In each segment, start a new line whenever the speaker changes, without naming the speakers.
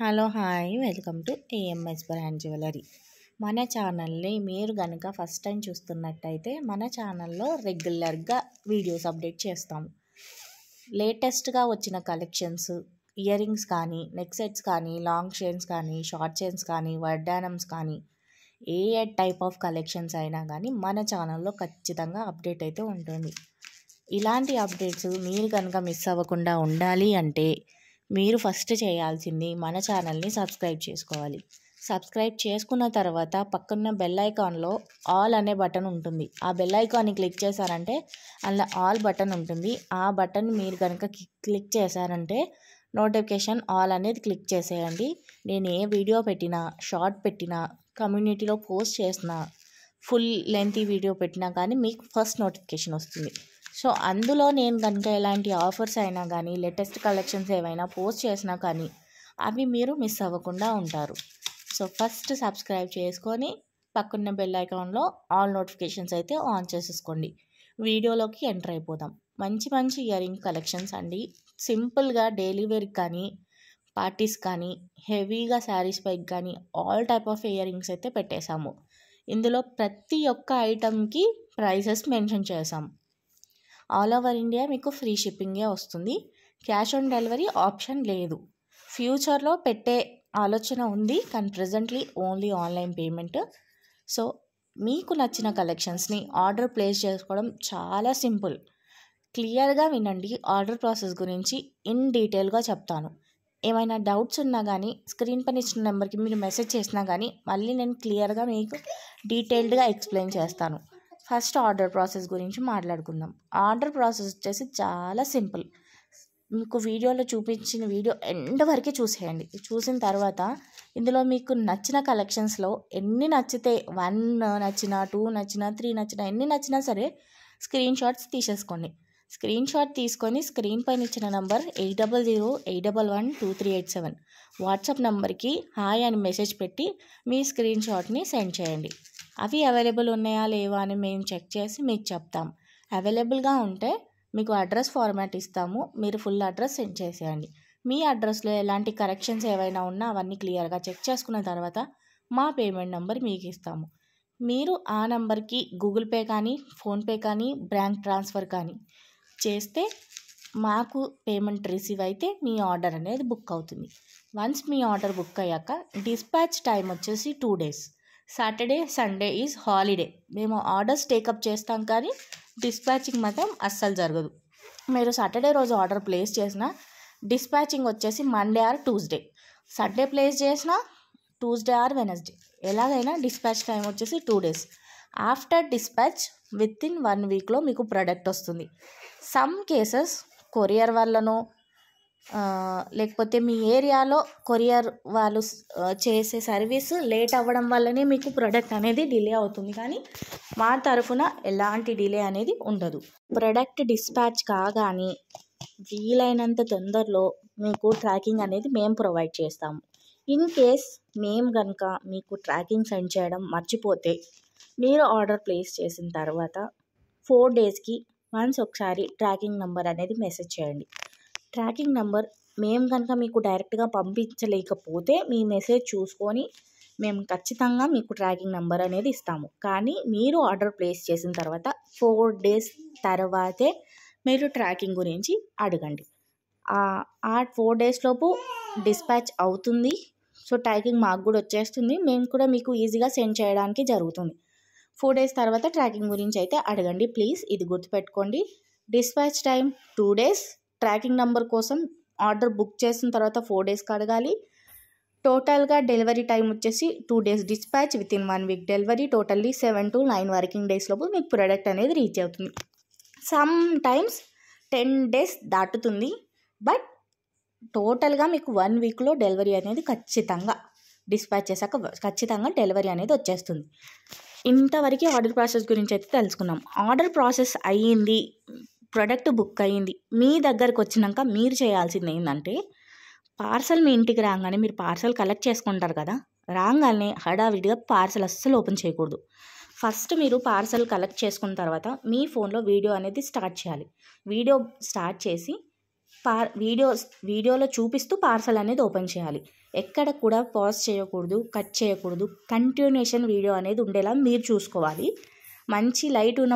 Hello hi welcome to AMS brand jewellery. మన ఛానల్ని మీరు కనుక ఫస్ట్ టైం చూస్తున్నట్టయితే మన ఛానల్లో రెగ్యులర్గా వీడియోస్ అప్డేట్ చేస్తాము. లేటెస్ట్గా వచ్చిన కలెక్షన్స్, ఇయర్ రింగ్స్ కానీ, నెక్ సెట్స్ కానీ, లాంగ్ చైన్స్ కానీ, షార్ట్ చైన్స్ కానీ, వడ్డానమ్స్ కానీ, ఏ టైప్ ఆఫ్ కలెక్షన్స్ అయినా కానీ మన ఛానల్లో ఖచ్చితంగా అప్డేట్ అయితే ఉంటుంది. ఇలాంటి అప్డేట్స్ మీరు కనుక మిస్ అవ్వకుండా ఉండాలి అంటే మీరు ఫస్ట్ చేయాల్సింది మన ఛానల్ని సబ్స్క్రైబ్ చేసుకోవాలి. సబ్స్క్రైబ్ చేసుకున్న తర్వాత పక్కన బెల్ ఐకాన్లో ఆల్ అనే బటన్ ఉంటుంది. ఆ బెల్ ఐకాన్ని క్లిక్ చేశారంటే అందులో ఆల్ బటన్ ఉంటుంది. ఆ బటన్ మీరు కనుక క్లిక్ చేశారంటే నోటిఫికేషన్ ఆల్ అనేది క్లిక్ చేసేయండి. నేను ఏ వీడియో పెట్టినా, షార్ట్ పెట్టినా, కమ్యూనిటీలో పోస్ట్ చేసినా, ఫుల్ లెంతీ వీడియో పెట్టినా కానీ మీకు ఫస్ట్ నోటిఫికేషన్ వస్తుంది. సో అందులో నేను కనుక ఎలాంటి ఆఫర్స్ అయినా కానీ, లేటెస్ట్ కలెక్షన్స్ ఏవైనా పోస్ట్ చేసినా కానీ అవి మీరు మిస్ అవ్వకుండా ఉంటారు. సో ఫస్ట్ సబ్స్క్రైబ్ చేసుకొని పక్కన్న బెల్ ఐకాన్లో ఆల్ నోటిఫికేషన్స్ అయితే ఆన్ చేసేసుకోండి. వీడియోలోకి ఎంటర్ అయిపోదాం. మంచి మంచి ఇయర్ రింగ్ కలెక్షన్స్ అండి. సింపుల్గా డైలీ వేర్కి కానీ, పార్టీస్ కానీ, హెవీగా శారీస్ పైకి కానీ all type of ear rings అయితే పెట్టేశాము. ఇందులో ప్రతి ఒక్క ఐటమ్కి ప్రైసెస్ మెన్షన్ చేసాం. ఆల్ ఓవర్ ఇండియా మీకు ఫ్రీ షిప్పింగే వస్తుంది. క్యాష్ ఆన్ డెలివరీ ఆప్షన్ లేదు. ఫ్యూచర్లో పెట్టే ఆలోచన ఉంది, కానీ presently only online payment. So మీకు నచ్చిన కలెక్షన్స్ని ఆర్డర్ ప్లేస్ చేసుకోవడం చాలా సింపుల్. క్లియర్గా వినండి. ఆర్డర్ ప్రాసెస్ గురించి ఇన్ డీటెయిల్గా చెప్తాను. ఏమైనా డౌట్స్ ఉన్నా కానీ స్క్రీన్ పైన ఇచ్చిన నెంబర్కి మీరు మెసేజ్ చేసినా కానీ మళ్ళీ నేను క్లియర్గా మీకు డీటెయిల్డ్గా ఎక్స్ప్లెయిన్ చేస్తాను. ఫస్ట్ ఆర్డర్ ప్రాసెస్ గురించి మాట్లాడుకుందాం. ఆర్డర్ ప్రాసెస్ వచ్చేసి చాలా సింపుల్. మీకు వీడియోలో చూపించిన వీడియో ఎండ్ వరకు చూసేయండి. చూసిన తర్వాత ఇందులో మీకు నచ్చిన కలెక్షన్స్లో ఎన్ని నచ్చితే 1 నచ్చినా, 2 నచ్చినా, 3 నచ్చినా, ఎన్ని నచ్చినా సరే స్క్రీన్ షాట్స్ తీసేసుకోండి. స్క్రీన్ షాట్ తీసుకొని స్క్రీన్ పైన ఇచ్చిన నంబర్ 8008112387 వాట్సాప్ నెంబర్కి హాయ్ అని మెసేజ్ పెట్టి మీ స్క్రీన్ షాట్ని సెండ్ చేయండి. అవి అవైలబుల్ ఉన్నాయా లేవా అని మేము చెక్ చేసి మీకు చెప్తాం. అవైలబుల్గా ఉంటే మీకు అడ్రస్ ఫార్మాట్ ఇస్తాము. మీరు ఫుల్ అడ్రస్ సెండ్ చేసేయండి. మీ అడ్రస్లో ఎలాంటి కరెక్షన్స్ ఏవైనా ఉన్నా అవన్నీ క్లియర్గా చెక్ చేసుకున్న తర్వాత మా పేమెంట్ నెంబర్ మీకు ఇస్తాము. మీరు ఆ నెంబర్కి గూగుల్ పే కానీ, ఫోన్పే కానీ, బ్యాంక్ ట్రాన్స్ఫర్ కానీ చేస్తే మాకు పేమెంట్ రిసీవ్ అయితే మీ ఆర్డర్ అనేది బుక్ అవుతుంది. వన్స్ మీ ఆర్డర్ బుక్ అయ్యాక డిస్పాచ్ టైం వచ్చేసి 2 days. Saturday, Sunday is holiday. మేము ఆర్డర్స్ టేకప్ చేస్తాం కానీ డిస్పాచింగ్ మాత్రం అస్సలు జరగదు. మీరు సాటర్డే రోజు ఆర్డర్ ప్లేస్ చేసిన డిస్పాచింగ్ వచ్చేసి Monday or Tuesday. Sunday place చేసిన ట్యూస్డే ఆర్ వెనస్డే. ఎలాగైనా డిస్పాచ్ టైం వచ్చేసి 2 days. After dispatch with in 1 weekలో మీకు ప్రోడక్ట్ వస్తుంది. సమ్ కేసెస్ కొరియర్ వల్లనో లేకపోతే మీ ఏరియాలో కొరియర్ వాళ్ళు చేసే సర్వీస్ లేట్ అవ్వడం వల్లనే మీకు ప్రోడక్ట్ అనేది డిలే అవుతుంది. కానీ మా తరఫున ఎలాంటి డిలే అనేది ఉండదు. ప్రోడక్ట్ డిస్పాచ్ కాగానే వీలైనంత తొందరలో మీకు ట్రాకింగ్ అనేది మేము ప్రొవైడ్ చేస్తాము. ఇన్ కేస్ మేము కనుక మీకు ట్రాకింగ్ సెండ్ చేయడం మర్చిపోతే మీరు ఆర్డర్ ప్లేస్ చేసిన తర్వాత 4 daysకి వన్స్ ఒకసారి ట్రాకింగ్ నెంబర్ అనేది మెసేజ్ చేయండి. ట్రాకింగ్ నెంబర్ మేము కనుక మీకు డైరెక్ట్గా పంపించలేకపోతే మీ మెసేజ్ చూసుకొని మేము ఖచ్చితంగా మీకు ట్రాకింగ్ నెంబర్ అనేది ఇస్తాము. కానీ మీరు ఆర్డర్ ప్లేస్ చేసిన తర్వాత 4 days తర్వాతే మీరు ట్రాకింగ్ గురించి అడగండి. ఆ 4 days లోపు డిస్పాచ్ అవుతుంది. సో ట్రాకింగ్ మాకు కూడా వచ్చేస్తుంది. మేము కూడా మీకు ఈజీగా సెండ్ చేయడానికి జరుగుతుంది. 4 days తర్వాత ట్రాకింగ్ గురించి అయితే అడగండి ప్లీజ్. ఇది గుర్తుపెట్టుకోండి. Dispatch time 2 days. Tracking number కోసం ఆర్డర్ బుక్ చేసిన తర్వాత 4 daysకి అడగాలి. టోటల్గా డెలివరీ టైం వచ్చేసి 2 days dispatch, with in 1 week delivery. Totally 7 to 9 working days లోపు మీకు ప్రోడక్ట్ అనేది రీచ్ అవుతుంది. Some times 10 days దాటుతుంది. బట్ టోటల్గా మీకు 1 weekలో డెలివరీ అనేది ఖచ్చితంగా డిస్పాచ్ చేశాక ఖచ్చితంగా డెలివరీ అనేది వచ్చేస్తుంది. ఇంతవరకు ఆర్డర్ ప్రాసెస్ గురించి అయితే తెలుసుకున్నాం. ఆర్డర్ ప్రాసెస్ అయ్యింది, ప్రోడక్ట్ బుక్ అయ్యింది. మీ దగ్గరకు వచ్చినాక మీరు చేయాల్సింది ఏంటంటే పార్సల్ మీ ఇంటికి రాగానే మీరు పార్సల్ కలెక్ట్ చేసుకుంటారు కదా, రాగానే హడావిడిగా పార్సల్ అస్సలు ఓపెన్ చేయకూడదు. ఫస్ట్ మీరు పార్సల్ కలెక్ట్ చేసుకున్న తర్వాత మీ ఫోన్లో వీడియో అనేది స్టార్ట్ చేయాలి. వీడియో స్టార్ట్ చేసి వీడియోలో చూపిస్తూ పార్సల్ అనేది ఓపెన్ చేయాలి. ఎక్కడ కూడా పాజ్ చేయకూడదు, కట్ చేయకూడదు. కంటిన్యూషన్ వీడియో అనేది ఉండేలా మీరు చూసుకోవాలి. మంచి లైట్ ఉన్న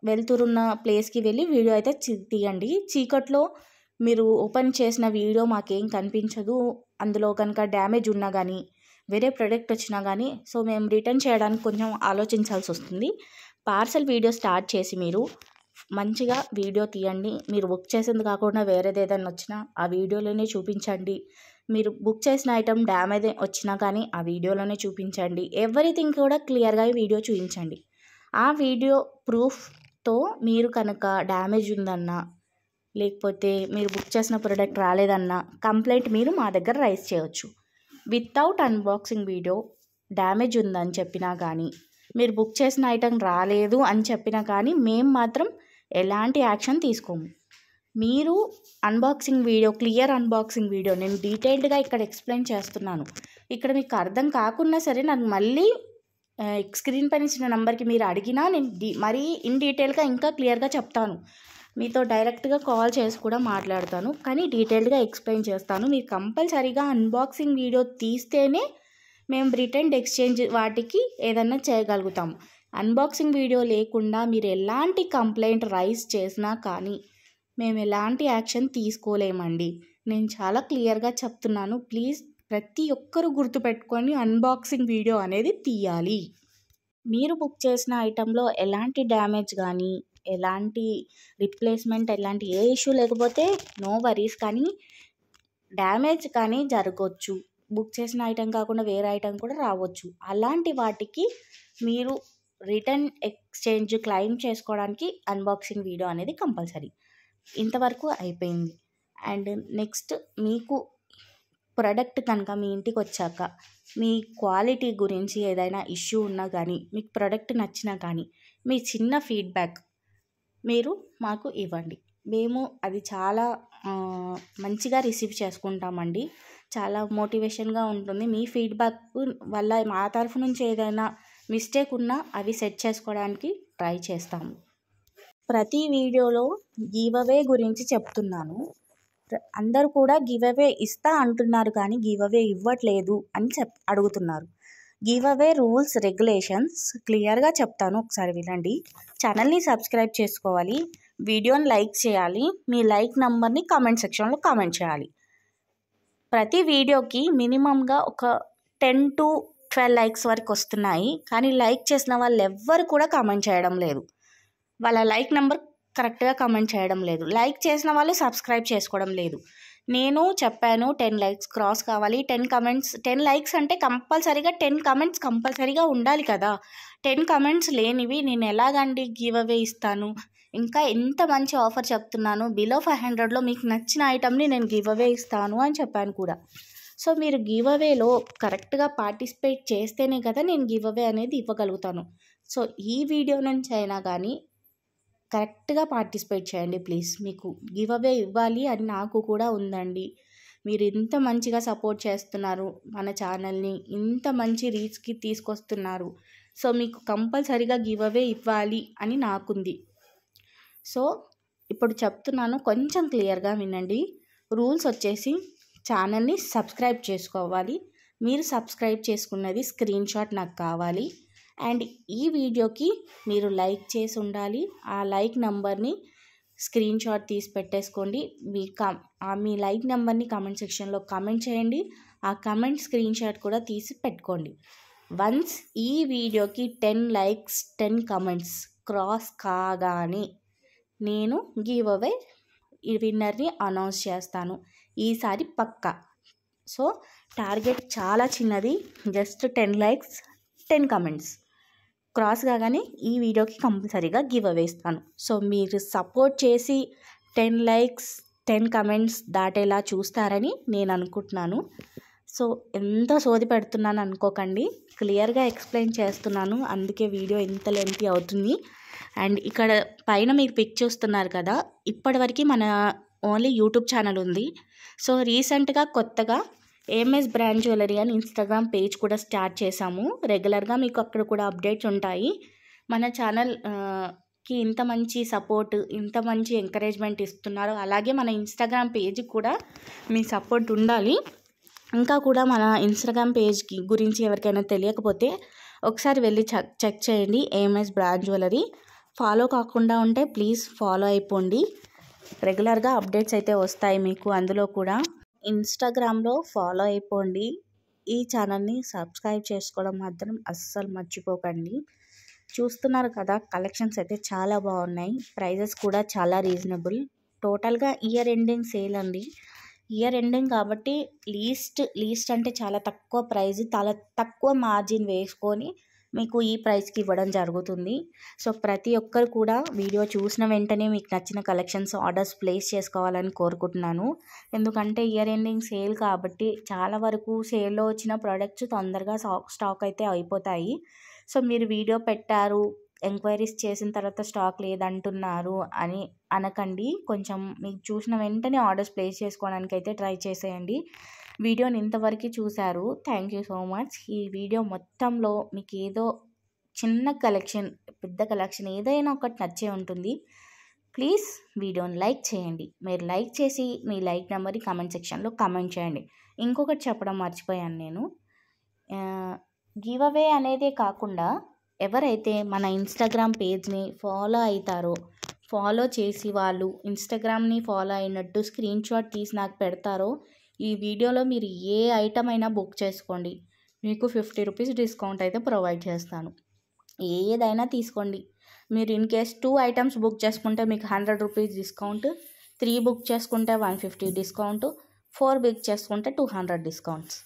వెలుతురున్న ప్లేస్కి వెళ్ళి వీడియో అయితే తీయండి. చీకట్లో మీరు ఓపెన్ చేసిన వీడియో మాకేం కనిపించదు, అందులో కనుక డ్యామేజ్ ఉన్నా కానీ వేరే ప్రోడక్ట్ వచ్చినా కానీ సో మేము రిటర్న్ చేయడానికి కొంచెం ఆలోచించాల్సి వస్తుంది. పార్సల్ వీడియో స్టార్ట్ చేసి మీరు మంచిగా వీడియో తీయండి. మీరు బుక్ చేసింది కాకుండా వేరేది ఏదైనా వచ్చినా ఆ వీడియోలోనే చూపించండి. మీరు బుక్ చేసిన ఐటెం డ్యామేజ్ వచ్చినా కానీ ఆ వీడియోలోనే చూపించండి. ఎవ్రీథింగ్ కూడా క్లియర్గా వీడియో చూపించండి. ఆ వీడియో ప్రూఫ్తో మీరు కనుక డ్యామేజ్ ఉందన్నా లేకపోతే మీరు బుక్ చేసిన ప్రోడక్ట్ రాలేదన్నా కంప్లైంట్ మీరు మా దగ్గర రైజ్ చేయవచ్చు. వితౌట్ అన్బాక్సింగ్ వీడియో డ్యామేజ్ ఉందని చెప్పినా కానీ మీరు బుక్ చేసిన ఐటెం రాలేదు అని చెప్పినా కానీ మేము మాత్రం ఎలాంటి యాక్షన్ తీసుకోము. మీరు unboxing video, clear unboxing video నేను డీటెయిల్డ్గా ఇక్కడ ఎక్స్ప్లెయిన్ చేస్తున్నాను. ఇక్కడ మీకు అర్థం కాకున్నా సరే నాకు మళ్ళీ స్క్రీన్ పైన ఇచ్చిన నెంబర్కి మీరు అడిగినా నేను మరీ ఇన్ డీటెయిల్గా ఇంకా క్లియర్గా చెప్తాను. మీతో డైరెక్ట్గా కాల్ చేసి కూడా మాట్లాడతాను, కానీ డీటెయిల్డ్గా ఎక్స్ప్లెయిన్ చేస్తాను. మీరు కంపల్సరీగా అన్బాక్సింగ్ వీడియో తీస్తేనే మేము రిటర్న్ ఎక్స్చేంజ్ వాటికి ఏదన్నా చేయగలుగుతాము. అన్బాక్సింగ్ వీడియో లేకుండా మీరు ఎలాంటి కంప్లైంట్ రైజ్ చేసినా కానీ మేము ఎలాంటి యాక్షన్ తీసుకోలేమండి. నేను చాలా క్లియర్గా చెప్తున్నాను. ప్లీజ్ ప్రతి ఒక్కరూ గుర్తుపెట్టుకొని అన్బాక్సింగ్ వీడియో అనేది తీయాలి. మీరు బుక్ చేసిన ఐటెంలో ఎలాంటి డ్యామేజ్ కానీ ఎలాంటి రిప్లేస్మెంట్ ఎలాంటి ఏ ఇష్యూ లేకపోతే నో వరీస్, కానీ డ్యామేజ్ కానీ జరగవచ్చు. బుక్ చేసిన ఐటెం కాకుండా వేరే ఐటెం కూడా రావచ్చు. అలాంటి వాటికి మీరు రిటర్న్ ఎక్స్చేంజ్ క్లెయిమ్ చేసుకోవడానికి అన్బాక్సింగ్ వీడియో అనేది కంపల్సరీ. ఇంతవరకు అయిపోయింది. అండ్ నెక్స్ట్ మీకు ప్రోడక్ట్ కనుక మీ ఇంటికి వచ్చాక మీ క్వాలిటీ గురించి ఏదైనా ఇష్యూ ఉన్నా కానీ మీకు ప్రోడక్ట్ నచ్చినా కానీ మీ చిన్న ఫీడ్బ్యాక్ మీరు మాకు ఇవ్వండి. మేము అది చాలా మంచిగా రిసీవ్ చేసుకుంటామండి. చాలా మోటివేషన్గా ఉంటుంది. మీ ఫీడ్బ్యాక్ వల్ల మా తరఫు నుంచి ఏదైనా మిస్టేక్ ఉన్నా అవి సెట్ చేసుకోవడానికి ట్రై చేస్తాము. ప్రతి వీడియోలో గివ్ అవే గురించి చెప్తున్నాను. అందరూ కూడా గివ్ అవే ఇస్తా అంటున్నారు కానీ గివ్ అవే ఇవ్వట్లేదు అని అడుగుతున్నారు. గివ్ అవే రూల్స్ రెగ్యులేషన్స్ క్లియర్గా చెప్తాను, ఒకసారి వినండి. ఛానల్ని సబ్స్క్రైబ్ చేసుకోవాలి, వీడియోని లైక్ చేయాలి, మీ లైక్ నెంబర్ని కామెంట్ సెక్షన్లో కామెంట్ చేయాలి. ప్రతి వీడియోకి మినిమంగా ఒక 10 to 12 లైక్స్ వరకు వస్తున్నాయి, కానీ లైక్ చేసిన వాళ్ళు ఎవ్వరు కూడా కామెంట్ చేయడం లేదు. వాళ్ళ లైక్ నెంబర్ కరెక్ట్గా కామెంట్ చేయడం లేదు. లైక్ చేసిన వాళ్ళు సబ్స్క్రైబ్ చేసుకోవడం లేదు. నేను చెప్పాను 10 లైక్స్ క్రాస్ కావాలి, 10 కమెంట్స్, 10 లైక్స్ అంటే కంపల్సరీగా 10 కమెంట్స్ కంపల్సరీగా ఉండాలి కదా. 10 కమెంట్స్ లేనివి నేను ఎలాగండి గివ్ అవే ఇస్తాను? ఇంకా ఎంత మంచి ఆఫర్ చెప్తున్నాను, బిలో 500లో మీకు నచ్చిన ఐటమ్ని నేను గివ్ అవే ఇస్తాను అని చెప్పాను కూడా. సో మీరు గివ్ అవేలో కరెక్ట్గా పార్టిసిపేట్ చేస్తేనే కదా నేను గివ్ అవే అనేది ఇవ్వగలుగుతాను. సో ఈ వీడియో నుంచి అయినా కానీ కరెక్ట్గా పార్టిసిపేట్ చేయండి ప్లీజ్. మీకు గివ్ అవే ఇవ్వాలి అని నాకు కూడా ఉందండి. మీరు ఇంత మంచిగా సపోర్ట్ చేస్తున్నారు, మన ఛానల్ని ఇంత మంచి రీచ్కి తీసుకొస్తున్నారు. సో మీకు కంపల్సరీగా గివ్ అవే ఇవ్వాలి అని నాకుంది. సో ఇప్పుడు చెప్తున్నాను, కొంచెం క్లియర్గా వినండి. రూల్స్ వచ్చేసి ఛానల్ని సబ్స్క్రైబ్ చేసుకోవాలి. మీరు సబ్స్క్రైబ్ చేసుకున్నది స్క్రీన్ షాట్ నాకు కావాలి. అండ్ ఈ వీడియోకి మీరు లైక్ చేసి ఉండాలి. ఆ లైక్ నెంబర్ని స్క్రీన్ షాట్ తీసి పెట్టేసుకోండి. మీ లైక్ నెంబర్ని కామెంట్ సెక్షన్లో కామెంట్ చేయండి. ఆ కామెంట్ స్క్రీన్ షాట్ కూడా తీసి పెట్టుకోండి. వన్స్ ఈ వీడియోకి 10 లైక్స్ 10 కామెంట్స్ క్రాస్ కాగానే నేను గివ్ అవే విన్నర్ని అనౌన్స్ చేస్తాను ఈసారి పక్కా. సో టార్గెట్ చాలా చిన్నది, జస్ట్ 10 లైక్స్ 10 కామెంట్స్ క్రాస్ కాగానే ఈ వీడియోకి కంపల్సరీగా గివ్ అవే ఇస్తాను. సో మీరు సపోర్ట్ చేసి 10 లైక్స్ 10 కామెంట్స్ దాటేలా చూస్తారని నేను అనుకుంటున్నాను. సో ఎంత సోది పెడుతున్నాను అనుకోకండి, క్లియర్గా ఎక్స్ప్లెయిన్ చేస్తున్నాను, అందుకే వీడియో ఇంత లెంతీ అవుతుంది. అండ్ ఇక్కడ పైన మీరు పిక్ చూస్తున్నారు కదా, ఇప్పటివరకు మన ఓన్లీ యూట్యూబ్ ఛానల్ ఉంది. సో రీసెంట్గా కొత్తగా ఏఎంఎస్ బ్రాండ్ జ్యువెలరీ అని ఇన్స్టాగ్రామ్ పేజ్ కూడా స్టార్ట్ చేశాము. రెగ్యులర్గా మీకు అక్కడ కూడా అప్డేట్స్ ఉంటాయి. మన ఛానల్ కి ఇంత మంచి సపోర్ట్, ఇంత మంచి ఎంకరేజ్మెంట్ ఇస్తున్నారు. అలాగే మన ఇన్స్టాగ్రామ్ పేజ్కి కూడా మీ సపోర్ట్ ఉండాలి. ఇంకా కూడా మన ఇన్స్టాగ్రామ్ పేజ్కి గురించి ఎవరికైనా తెలియకపోతే ఒకసారి వెళ్ళి చెక్ చేయండి. AMS brand jewellery. ఫాలో కాకుండా ఉంటే ప్లీజ్ ఫాలో అయిపోండి. రెగ్యులర్గా అప్డేట్స్ అయితే వస్తాయి మీకు అందులో కూడా. ఇన్స్టాగ్రామ్లో ఫాలో అయిపోండి. ఈ ఛానల్ని సబ్స్క్రైబ్ చేసుకోవడం మాత్రం అస్సలు మర్చిపోకండి. చూస్తున్నారు కదా, కలెక్షన్స్ అయితే చాలా బాగున్నాయి. ప్రైజెస్ కూడా చాలా రీజనబుల్. టోటల్గా ఇయర్ ఎండింగ్ సేల్ అండి. ఇయర్ ఎండింగ్ కాబట్టి లీస్ట్ అంటే చాలా తక్కువ ప్రైజ్, చాలా తక్కువ మార్జిన్ వేసుకొని మీకు ఈ ప్రైస్కి ఇవ్వడం జరుగుతుంది. సో ప్రతి ఒక్కరు కూడా వీడియో చూసిన వెంటనే మీకు నచ్చిన కలెక్షన్స్ ఆర్డర్స్ ప్లేస్ చేసుకోవాలని కోరుకుంటున్నాను. ఎందుకంటే ఇయర్ ఎండింగ్ సేల్ కాబట్టి చాలా వరకు సేల్లో వచ్చిన ప్రోడక్ట్స్ తొందరగా స్టాక్ అయితే అయిపోతాయి. సో మీరు వీడియో పెట్టారు, ఎంక్వైరీస్ చేసిన తర్వాత స్టాక్ లేదంటున్నారు అని అనకండి. కొంచెం మీకు చూసిన వెంటనే ఆర్డర్స్ ప్లేస్ చేసుకోవడానికి అయితే ట్రై చేసేయండి. వీడియోని ఇంతవరకు చూశారు, థ్యాంక్ యూ సో మచ్. ఈ వీడియో మొత్తంలో మీకు ఏదో చిన్న కలెక్షన్, పెద్ద కలెక్షన్ ఏదైనా ఒకటి నచ్చే ఉంటుంది. ప్లీజ్ వీడియోని లైక్ చేయండి. మీరు లైక్ చేసి మీ లైక్ నెంబర్ని కామెంట్ సెక్షన్లో కామెంట్ చేయండి. ఇంకొకటి చెప్పడం మర్చిపోయాను నేను, గివ్ అవే అనేదే కాకుండా ఎవరైతే మన ఇన్స్టాగ్రామ్ పేజ్ని ఫాలో అవుతారో, ఫాలో చేసి వాళ్ళు ఇన్స్టాగ్రామ్ని ఫాలో అయినట్టు స్క్రీన్ షాట్ తీసి నాకు పెడతారో, ఈ వీడియోలో మీరు ఏ ఐటమ్ అయినా బుక్ చేసుకోండి, మీకు 50 రూపీస్ డిస్కౌంట్ అయితే ప్రొవైడ్ చేస్తాను. ఏదైనా తీసుకోండి. మీరు ఇన్ కేస్ 2 ఐటమ్స్ బుక్ చేసుకుంటే మీకు 100 రూపీస్ డిస్కౌంట్, 3 బుక్ చేసుకుంటే 150 డిస్కౌంట్, 4 బుక్ చేసుకుంటే 200 డిస్కౌంట్స్.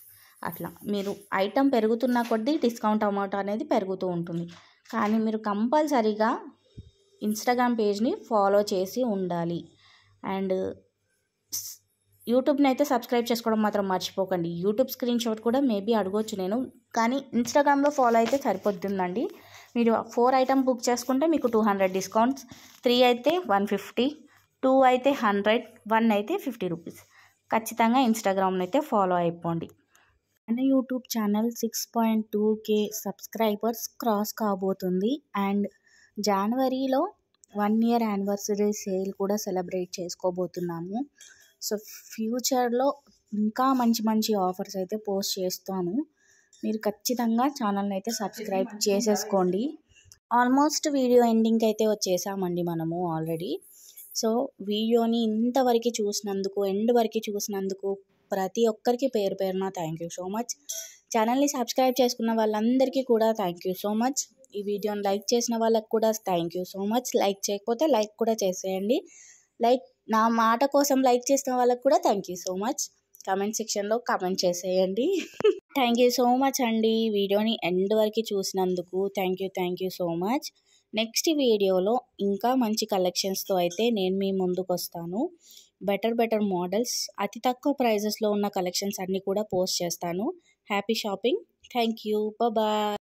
అట్లా మీరు ఐటమ్ పెరుగుతున్న కొద్దీ డిస్కౌంట్ అమౌంట్ అనేది పెరుగుతూ ఉంటుంది. కానీ మీరు కంపల్సరీగా ఇన్స్టాగ్రామ్ పేజ్ని ఫాలో చేసి ఉండాలి. అండ్ యూట్యూబ్ని అయితే సబ్స్క్రైబ్ చేసుకోవడం మాత్రం మర్చిపోకండి. యూట్యూబ్ స్క్రీన్ షాట్ కూడా మేబీ అడగొచ్చు నేను, కానీ ఇన్స్టాగ్రామ్లో ఫాలో అయితే సరిపోతుందండి. మీరు 4 ఐటమ్ బుక్ చేసుకుంటే మీకు 200 డిస్కౌంట్స్, 3 అయితే 150, 2 అయితే 100, 1 అయితే 50 రూపీస్. ఖచ్చితంగా ఇన్స్టాగ్రామ్ని అయితే ఫాలో అయిపోండి. మన YouTube channel 6.2K subscribers cross కాబోతుంది. అండ్ జనవరిలో 1 ఇయర్ యానివర్సరీ సేల్ కూడా సెలబ్రేట్ చేసుకోబోతున్నాము. సో ఫ్యూచర్లో ఇంకా మంచి మంచి ఆఫర్స్ అయితే పోస్ట్ చేస్తాను. మీరు ఖచ్చితంగా ఛానల్ని అయితే సబ్స్క్రైబ్ చేసేసుకోండి. ఆల్మోస్ట్ వీడియో ఎండింగ్కి అయితే వచ్చేసామండి మనము ఆల్రెడీ. సో వీడియోని ఇంతవరకు చూసినందుకు, ఎండ్ వరకు చూసినందుకు ప్రతి ఒక్కరికి పేరు పేరున థ్యాంక్ యూ సో మచ్. ఛానల్ని సబ్స్క్రైబ్ చేసుకున్న వాళ్ళందరికీ కూడా థ్యాంక్ యూ సో మచ్. ఈ వీడియోని లైక్ చేసిన వాళ్ళకి కూడా thank you so much. Like చేయకపోతే లైక్ కూడా చేసేయండి. నా మాట కోసం లైక్ చేసిన వాళ్ళకి కూడా thank you so much. Comment సెక్షన్లో కామెంట్ చేసేయండి. థ్యాంక్ యూ సో మచ్ అండి. వీడియోని ఎండ్ వరకు చూసినందుకు thank you so much. Next వీడియోలో ఇంకా మంచి కలెక్షన్స్తో అయితే నేను మీ ముందుకు వస్తాను. బెటర్ మోడల్స్, అతి తక్కువ ప్రైజెస్లో ఉన్న కలెక్షన్స్ అన్నీ కూడా పోస్ట్ చేస్తాను. Happy shopping. Thank you. Bye.